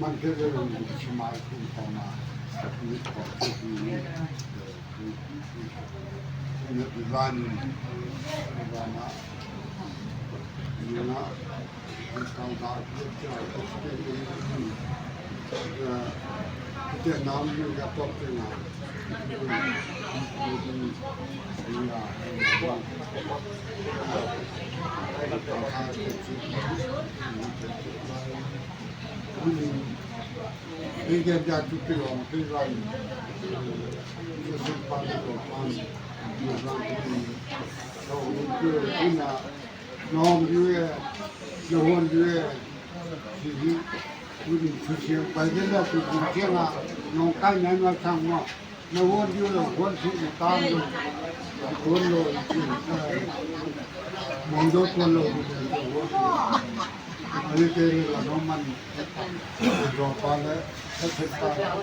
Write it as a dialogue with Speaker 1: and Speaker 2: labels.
Speaker 1: มันก็จะลงสมัยคุณต่อมามีของที่ดีมีบ้านบ้านนะนี่นะการทำที่จะต้องที่น้ำมันจะตกที่ไหนนี่แกจะจุดที่เราที่เราจะสัมผัสกับมันอยู่ตรงนี้เราคือที่น่ะน้องด้วยโยนด้วยที่นี่คุณเชื่อไปเรื่อยๆคุณเชื่อว่าน้องใกล้นั้นมาทำว่าน้องด้วยคนที่ตามดูคนโลกมองดูคนโลกอันนี้คือเราน้องมันรอฟังแล้วถ้าเสร็จแล้ว